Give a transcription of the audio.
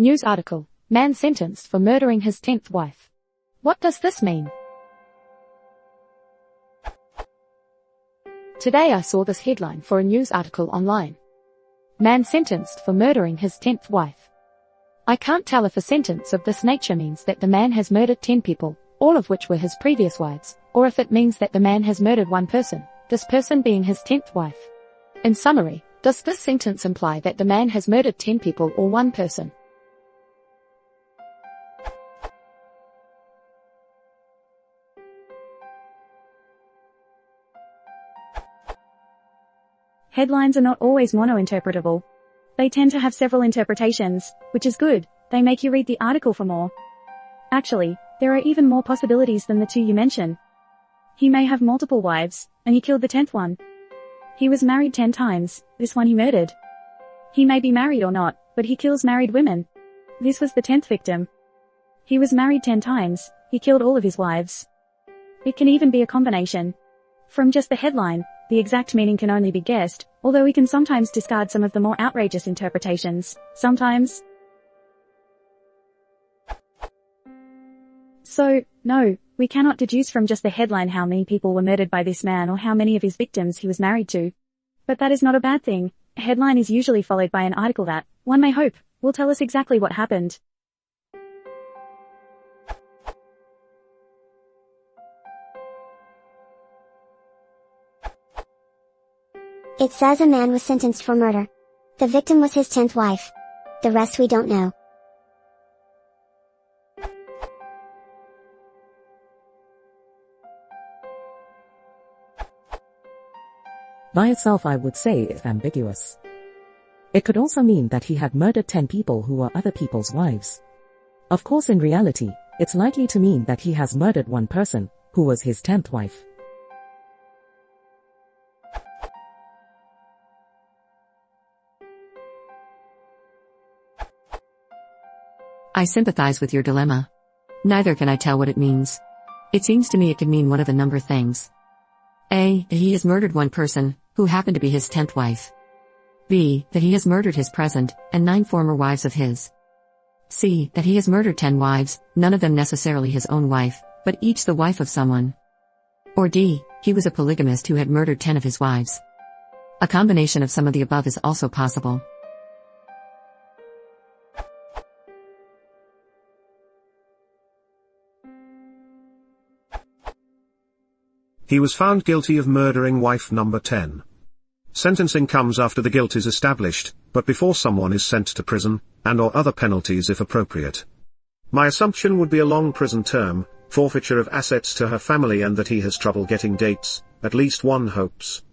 News article, man sentenced for murdering his 10th wife. What does this mean? Today I saw this headline for a news article online. Man sentenced for murdering his 10th wife. I can't tell if a sentence of this nature means that the man has murdered 10 people, all of which were his previous wives, or if it means that the man has murdered one person, this person being his 10th wife. In summary, does this sentence imply that the man has murdered 10 people or one person? Headlines are not always monointerpretable. They tend to have several interpretations, which is good. They make you read the article for more. Actually, there are even more possibilities than the two you mention. He may have multiple wives, and he killed the 10th one. He was married 10 times, this one he murdered. He may be married or not, but he kills married women. This was the 10th victim. He was married 10 times, he killed all of his wives. It can even be a combination. From just the headline, the exact meaning can only be guessed, although we can sometimes discard some of the more outrageous interpretations. Sometimes. So, no, we cannot deduce from just the headline how many people were murdered by this man or how many of his victims he was married to. But that is not a bad thing. A headline is usually followed by an article that, one may hope, will tell us exactly what happened. It says a man was sentenced for murder. The victim was his 10th wife. The rest we don't know. By itself I would say it's ambiguous. It could also mean that he had murdered 10 people who were other people's wives. Of course in reality, it's likely to mean that he has murdered one person, who was his 10th wife. I sympathize with your dilemma. Neither can I tell what it means. It seems to me it could mean one of a number of things. A. That he has murdered one person, who happened to be his 10th wife. B. That he has murdered his present, and 9 former wives of his. C. That he has murdered 10 wives, none of them necessarily his own wife, but each the wife of someone. Or D. He was a polygamist who had murdered 10 of his wives. A combination of some of the above is also possible. He was found guilty of murdering wife number 10. Sentencing comes after the guilt is established, but before someone is sent to prison, and/or other penalties if appropriate. My assumption would be a long prison term, forfeiture of assets to her family, and that he has trouble getting dates, at least one hopes.